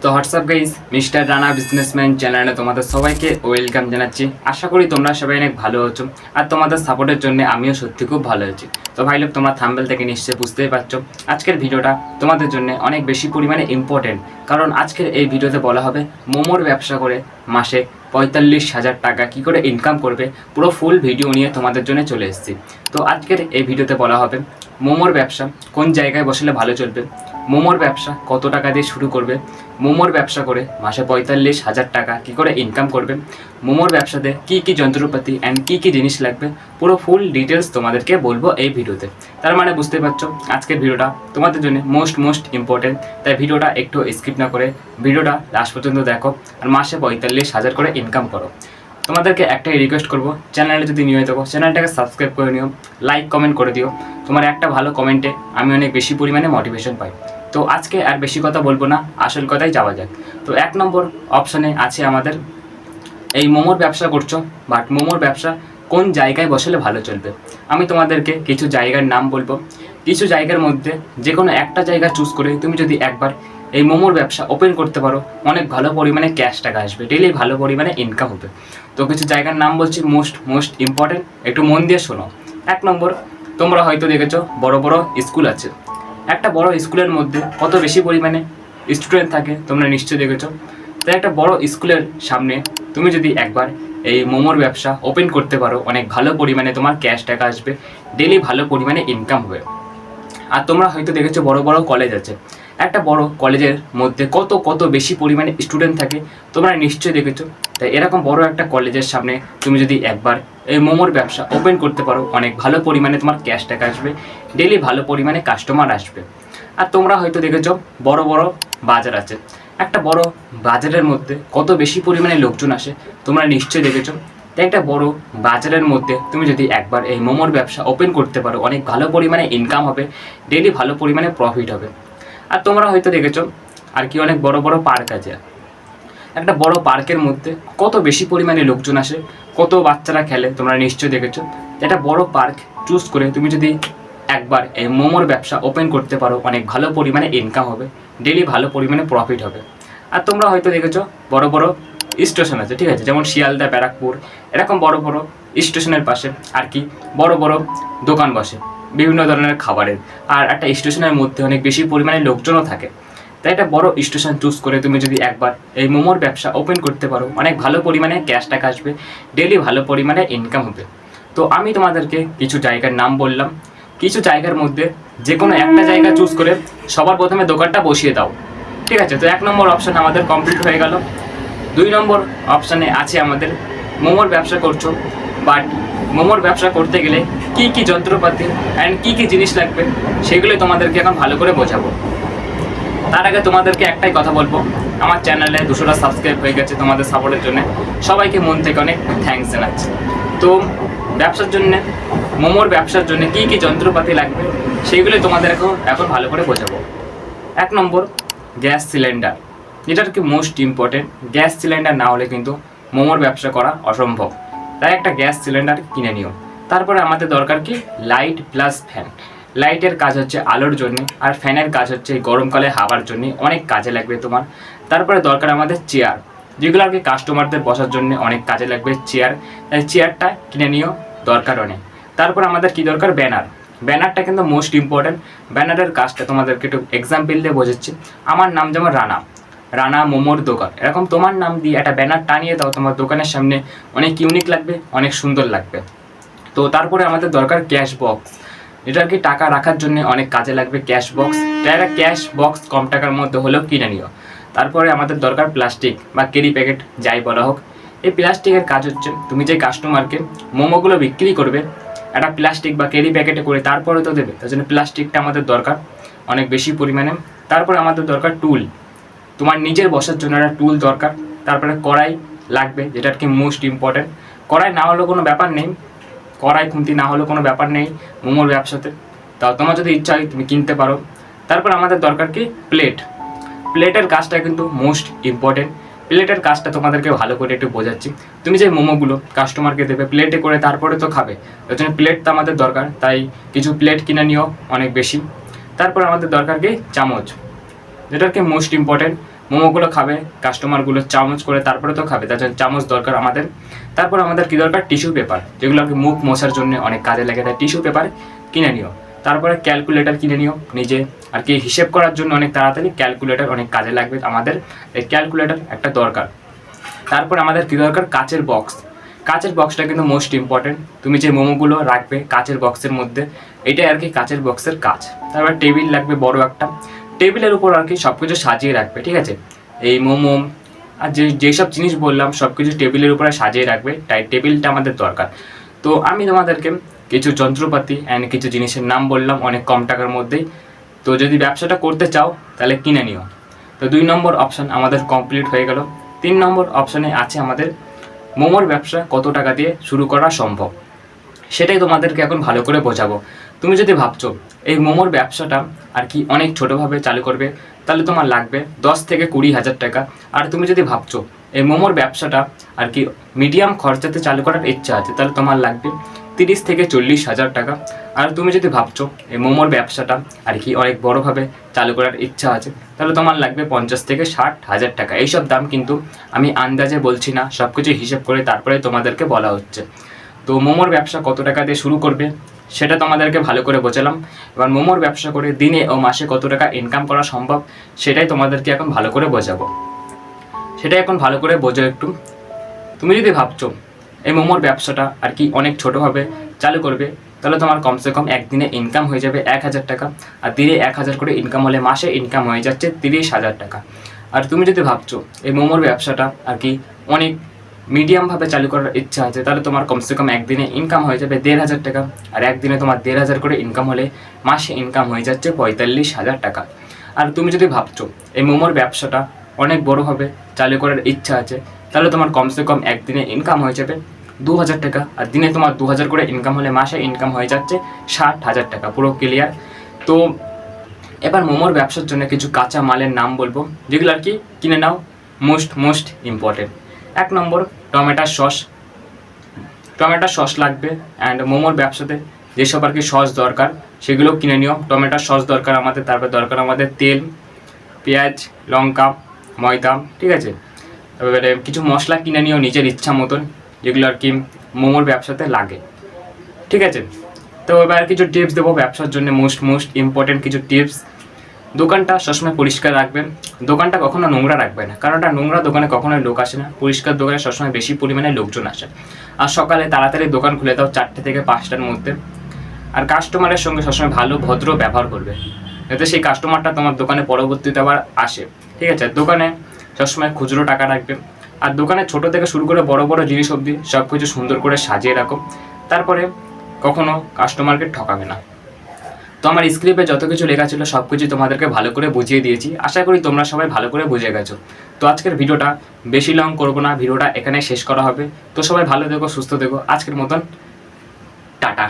তো WhatsApp guys, mister Rana businessman চ্যানেলে তোমাদের সবাইকে ওয়েলকাম জানাচ্ছি। আশা করি তোমরা সবাই অনেক ভালো আছো, আর তোমাদের সাপোর্টের জন্য আমিও সত্যি খুব ভালো আছি। তো ভাই লোক, তোমরা থাম্বনেল থেকে নিশ্চয়ই বুঝতেই পারছো আজকের ভিডিওটা তোমাদের জন্য অনেক বেশি পরিমাণে ইম্পর্টেন্ট। কারণ আজকের এই ভিডিওতে বলা হবে মোমোর ব্যবসা করে মাসে 45,000 টাকা কী করে ইনকাম করবে, পুরো ফুল ভিডিও নিয়ে তোমাদের জন্য চলে এসেছি। তো আজকের এই ভিডিওতে বলা হবে মোমোর ব্যবসা কোন জায়গায় বসলে ভালো চলবে, মোমোর ব্যবসা কত টাকা দিয়ে শুরু করবে, মোমোর ব্যবসা করে মাসে 45,000 টাকা কী করে ইনকাম করবে, মোমোর ব্যবসাতে কী কী যন্ত্রপাতি অ্যান্ড কী কী জিনিস লাগবে, পুরো ফুল ডিটেলস তোমাদেরকে বলবো এই ভিডিওতে। তার মানে বুঝতে পারছো আজকের ভিডিওটা তোমাদের জন্য মোস্ট ইম্পর্টেন্ট। তাই ভিডিওটা একটু স্কিপ না করে ভিডিওটা লাস্ট পর্যন্ত দেখো আর মাসে 45,000 করে ইনকাম করো। তোমাদেরকে একটাই রিকোয়েস্ট করবো, চ্যানেলে যদি নিয়ে থাকো চ্যানেলটাকে সাবস্ক্রাইব করে নিও, লাইক কমেন্ট করে দিও। তোমার একটা ভালো কমেন্টে আমি অনেক বেশি পরিমাণে মোটিভেশন পাই। তো আজকে আর বেশি কথা বলবো না, আসল কথাই যাওয়া যাক। তো 1 নম্বর অপশানে আছে আমাদের এই মোমোর ব্যবসা করছো, বাট মোমোর ব্যবসা কোন জায়গায় বসলে ভালো চলবে। আমি তোমাদেরকে কিছু জায়গার নাম বলবো, কিছু জায়গার মধ্যে যে কোনো একটা জায়গা চুজ করে তুমি যদি একবার এই মোমোর ব্যবসা ওপেন করতে পারো, অনেক ভালো পরিমাণে ক্যাশ টাকা আসবে, ডেলি ভালো পরিমাণে ইনকাম হবে। তো কিছু জায়গার নাম বলছি, মোস্ট ইম্পর্টেন্ট, একটু মন দিয়ে শোনো। 1 নম্বর, তোমরা হয়তো দেখেছো বড় বড় স্কুল আছে। একটা বড় স্কুলের মধ্যে কত বেশি পরিমাণে স্টুডেন্ট থাকে তোমরা নিশ্চয়ই দেখেছো। তাই একটা বড় স্কুলের সামনে তুমি যদি একবার এই মোমোর ব্যবসা ওপেন করতে পারো, অনেক ভালো পরিমাণে তোমার ক্যাশ টাকা আসবে, ডেলি ভালো পরিমাণে ইনকাম হবে। আর তোমরা হয়তো দেখেছো বড় বড় কলেজ আছে, একটা বড় কলেজের মধ্যে কত বেশি পরিমাণে স্টুডেন্ট থাকে তোমরা নিশ্চয়ই দেখেছো। তাই এরকম বড় একটা কলেজের সামনে তুমি যদি একবার এই মোমোর ব্যবসা ওপেন করতে পারো, অনেক ভালো পরিমাণে তোমার ক্যাশ টাকা আসবে, ডেলি ভালো পরিমাণে কাস্টমার আসবে। আর তোমরা হয়তো দেখেছো বড় বড় বাজার আছে, একটা বড় বাজারের মধ্যে কত বেশি পরিমাণে লোকজন আসে তোমরা নিশ্চয়ই দেখেছো। তাই একটা বড় বাজারের মধ্যে তুমি যদি একবার এই মোমোর ব্যবসা ওপেন করতে পারো, অনেক ভালো পরিমাণে ইনকাম হবে, ডেলি ভালো পরিমাণে প্রফিট হবে। আর তোমরা হয়তো দেখেছো আর কি অনেক বড় বড় পার্ক আছে, একটা বড় পার্কের মধ্যে কত বেশি পরিমাণে লোকজন আসে, কত বাচ্চারা খেলে তোমরা নিশ্চয়ই দেখেছো। একটা বড় পার্ক চুজ করে তুমি যদি একবার এই মোমোর ব্যবসা ওপেন করতে পারো, অনেক ভালো পরিমাণে ইনকাম হবে, ডেলি ভালো পরিমাণে প্রফিট হবে। আর তোমরা হয়তো দেখেছো বড় বড় স্টেশন আছে, ঠিক আছে, যেমন শিয়ালদা, ব্যারাকপুর, এরকম বড় বড় স্টেশনের পাশে আর কি বড় বড় দোকান বসে বিভিন্ন ধরনের খাবারের। আর একটা স্টেশনের মধ্যে অনেক বেশি পরিমাণে লোকজনও থাকে। তাই একটা বড় স্টেশন চুজ করে তুমি যদি একবার এই মোমোর ব্যবসা ওপেন করতে পারো, অনেক ভালো পরিমাণে ক্যাশ টাকা আসবে, ডেলি ভালো পরিমাণে ইনকাম হবে। তো আমি তোমাদেরকে কিছু জায়গার নাম বললাম, কিছু জায়গার মধ্যে যে কোনো একটা জায়গা চুজ করে সবার প্রথমে দোকানটা বসিয়ে দাও, ঠিক আছে। তো 1 নম্বর অপশান আমাদের কমপ্লিট হয়ে গেল। 2 নম্বর অপশানে আছে আমাদের মোমোর ব্যবসা করছো, বাট মোমোর ব্যবসা করতে গেলে কী কী যন্ত্রপাতি অ্যান্ড কী কী জিনিস লাগবে সেগুলোই তোমাদেরকে এখন ভালো করে বোঝাবো। তার আগে তোমাদেরকে একটাই কথা বলবো, আমার চ্যানেলে 200টা সাবস্ক্রাইব হয়ে গেছে, তোমাদের সাপোর্টের জন্য সবাইকে মন থেকে অনেক থ্যাঙ্কস জানাচ্ছি। তো ব্যবসার জন্যে, মোমোর ব্যবসার জন্য কী কী যন্ত্রপাতি লাগবে সেইগুলোই তোমাদের এখন ভালো করে বোঝাবো। 1 নম্বর, গ্যাস সিলিন্ডার, যেটা কি মোস্ট ইম্পর্টেন্ট। গ্যাস সিলিন্ডার না হলে কিন্তু মোমোর ব্যবসা করা অসম্ভব। তাই একটা গ্যাস সিলিন্ডার কিনে নিও। তারপরে আমাদের দরকার কি, লাইট প্লাস ফ্যান। লাইটের কাজ হচ্ছে আলোর জন্য, আর ফ্যানের কাজ হচ্ছে গরমকালে হাওয়ার জন্য, অনেক কাজে লাগবে তোমার। তারপরে দরকার আমাদের চেয়ার, যেগুলো আর কি কাস্টমারদের বসার জন্য অনেক কাজে লাগবে চেয়ার। তাই চেয়ারটা কিনে নিও, দরকার অনেক। তারপর আমাদের কি দরকার, ব্যানার। ব্যানারটা কিন্তু মোস্ট ইম্পর্টেন্ট। ব্যানারের কাজটা তোমাদেরকে একটু এক্সাম্পল দিয়ে বোঝাচ্ছি। আমার নাম যেমন রানা মোমোর দোকান, এরকম তোমার নাম দিয়ে একটা ব্যানার টানিয়ে দাও তোমার দোকানের সামনে, অনেক ইউনিক লাগবে, অনেক সুন্দর লাগবে। তো তারপরে আমাদের দরকার ক্যাশ বক্স, যেটা আর কি টাকা রাখার জন্য অনেক কাজে লাগবে ক্যাশ বক্স। একটা ক্যাশ বক্স কম টাকার মধ্যে হলেও কিনে নিও। তারপরে আমাদের দরকার প্লাস্টিক বা ক্যারি প্যাকেট, যাই বলা হোক। এই প্লাস্টিকের কাজ হচ্ছে তুমি যে কাস্টমারকে মোমোগুলো বিক্রি করবে, একটা প্লাস্টিক বা ক্যারি প্যাকেটে করে তারপরে তো দেবে, তার জন্য প্লাস্টিকটা আমাদের দরকার অনেক বেশি পরিমাণে। তারপরে আমাদের দরকার টুল, তোমার নিজের বসার জন্য একটা টুল দরকার। তারপরে কড়াই লাগবে, যেটা আর কি মোস্ট ইম্পর্টেন্ট। কড়াই না হলেও কোনো ব্যাপার নেই, কড়াই খুন্তি না হলেও কোনো ব্যাপার নেই মোমোর ব্যবসাতে, তাও তোমার যদি ইচ্ছা হয় তুমি কিনতে পারো। তারপর আমাদের দরকার কি, প্লেট। প্লেটের কাজটা কিন্তু মোস্ট ইম্পর্টেন্ট। প্লেটের কাজটা তোমাদেরকে ভালো করে একটু বোঝাচ্ছি। তুমি যে মোমোগুলো কাস্টমারকে দেবে প্লেটে করে, তারপরে তো খাবে, ওই জন্য প্লেট তো আমাদের দরকার। তাই কিছু প্লেট কিনে নিও অনেক বেশি। তারপর আমাদের দরকার কি, চামচ, যেটা কি মোস্ট ইম্পর্টেন্ট। মোমোগুলো খাবে কাস্টমারগুলো চামচ করে, তারপরে তো খাবে, তার জন্য চামচ দরকার আমাদের। তারপর আমাদের কী দরকার, টিস্যু পেপার, যেগুলো আর কি মুখ মোছার জন্য অনেক কাজে লাগে, তাই টিস্যু পেপার কিনে নিও। তারপরে ক্যালকুলেটর কিনে নিও, নিজে আর কি হিসেব করার জন্য অনেক তাড়াতাড়ি ক্যালকুলেটর অনেক কাজে লাগবে আমাদের, এই ক্যালকুলেটর একটা দরকার। তারপর আমাদের কী দরকার, কাচের বক্স। কাচের বক্সটা কিন্তু মোস্ট ইম্পর্টেন্ট, তুমি যে মোমোগুলো রাখবে কাচের বক্সের মধ্যে, এটাই আর কি কাচের বক্সের কাজ। তারপর টেবিল লাগবে বড় একটা, টেবিলের উপর আর কি সব কিছু সাজিয়ে রাখবে, ঠিক আছে। এই মোমো আর যেসব জিনিস বললাম সব কিছু টেবিলের উপরে সাজিয়ে রাখবে, তাই টেবিলটা আমাদের দরকার। তো আমি তোমাদেরকে কিছু যন্ত্রপাতি অ্যান্ড কিছু জিনিসের নাম বললাম অনেক কম টাকার মধ্যেই। তো যদি ব্যবসাটা করতে চাও তাহলে কিনে নিও। তো 2 নম্বর অপশান আমাদের কমপ্লিট হয়ে গেল। 3 নম্বর অপশানে আছে আমাদের মোমোর ব্যবসা কত টাকা দিয়ে শুরু করা সম্ভব, সেটাই তোমাদেরকে এখন ভালো করে বোঝাবো। তুমি যদি ভাবছো এই মোমোর ব্যবসাটা আর কি অনেক ছোটোভাবে চালু করবে, তাহলে তোমার লাগবে 10 থেকে 20,000 টাকা। আর তুমি যদি ভাবছো এই মোমোর ব্যবসাটা আর কি মিডিয়াম খরচাতে চালু করার ইচ্ছা আছে, তাহলে তোমার লাগবে 30 থেকে 40,000 টাকা। আর তুমি যদি ভাবছো এই মোমোর ব্যবসাটা আর কি অনেক বড়োভাবে চালু করার ইচ্ছা আছে, তাহলে তোমার লাগবে 50 থেকে 60,000 টাকা। এইসব দাম কিন্তু আমি আন্দাজে বলছি না, সব কিছু হিসেব করে তারপরে তোমাদেরকে বলা হচ্ছে। তো মোমোর ব্যবসা কত টাকা দিয়ে শুরু করবে সেটা তোমাদেরকে ভালো করে বোঝালাম। এবার মোমোর ব্যবসা করে দিনে ও মাসে কত টাকা ইনকাম করা সম্ভব সেটাই তোমাদেরকে এখন ভালো করে বোঝাবো। সেটাই এখন ভালো করে বোঝো একটু। তুমি যদি ভাবছো এই মোমোর ব্যবসাটা আর কি অনেক ছোটোভাবে চালু করবে, তাহলে তোমার কমসে কম একদিনে ইনকাম হয়ে যাবে 1,000 টাকা। আর দিনে 1,000 করে ইনকাম হলে মাসে ইনকাম হয়ে যাচ্ছে 30,000 টাকা। আর তুমি যদি ভাবছো এই মোমোর ব্যবসাটা আর কি অনেক মিডিয়ামভাবে চালু করার ইচ্ছা আছে, তাহলে তোমার কমসে কম একদিনে ইনকাম হয়ে যাবে 1,500 টাকা। আর একদিনে তোমার 1,500 করে ইনকাম হলে মাসে ইনকাম হয়ে যাচ্ছে 45,000 টাকা। আর তুমি যদি ভাবছো এই মোমোর ব্যবসাটা অনেক বড়োভাবে চালু করার ইচ্ছা আছে, তাহলে তোমার কমসে কম একদিনে ইনকাম হয়ে যাবে 2,000 টাকা। আর দিনে তোমার 2,000 করে ইনকাম হলে মাসে ইনকাম হয়ে যাচ্ছে 60,000 টাকা। পুরো ক্লিয়ার? তো এবার মোমোর ব্যবসার জন্য কিছু কাঁচা মালের নাম বলবো, যেগুলো আর কি কিনে নাও, মোস্ট ইম্পর্টেন্ট। 1 নম্বর টমেটো সস। টমেটো সস লাগবে, অ্যান্ড মোমোর ব্যবসাতে যেসব আর কি সস দরকার সেগুলো কিনে নিও। টমেটো সস দরকার আমাদের, তারপর দরকার আমাদের তেল, পেঁয়াজ, লঙ্কা, ময়দা, ঠিক আছে। এবারে কিছু মশলা কিনে নিও নিজের ইচ্ছা মতন, যেগুলো আর কি মোমোর ব্যবসাতে লাগে, ঠিক আছে। তো এবার কিছু টিপস দেবো ব্যবসার জন্য, মোস্ট ইম্পর্টেন্ট কিছু টিপস। দোকানটা সবসময় পরিষ্কার রাখবেন, দোকানটা কখনো নোংরা রাখবে না, কারণ নোংরা দোকানে কখনোই লোক আসে না, পরিষ্কার দোকানে সবসময় বেশি পরিমাণে লোকজন আসে। আর সকালে তাড়াতাড়ি দোকান খুলে দাও 4টে থেকে 5টার মধ্যে। আর কাস্টমারের সঙ্গে সবসময় ভালো ভদ্র ব্যবহার করবে, যাতে সেই কাস্টমারটা তোমার দোকানে পরবর্তীতে আবার আসে, ঠিক আছে। দোকানে সবসময় খুচরো টাকা রাখবে। আর দোকানে ছোটো থেকে শুরু করে বড় বড় জিনিস অবধি সব কিছু সুন্দর করে সাজিয়ে রাখো, তারপরে কখনো কাস্টমারকে ঠকাবে না। তো আমার স্ক্রিপ্টে যত কিছু লেখা ছিল সব কিছু তোমাদেরকে ভালো করে বুঝিয়ে দিয়েছি, আশা করি তোমরা সবাই ভালো করে বুঝে গেছো। তো আজকের ভিডিওটা বেশি লং করবো না, ভিডিওটা এখানে শেষ করা হবে। তো সবাই ভালো থেকো, সুস্থ থেকো, আজকের মতন টাটা।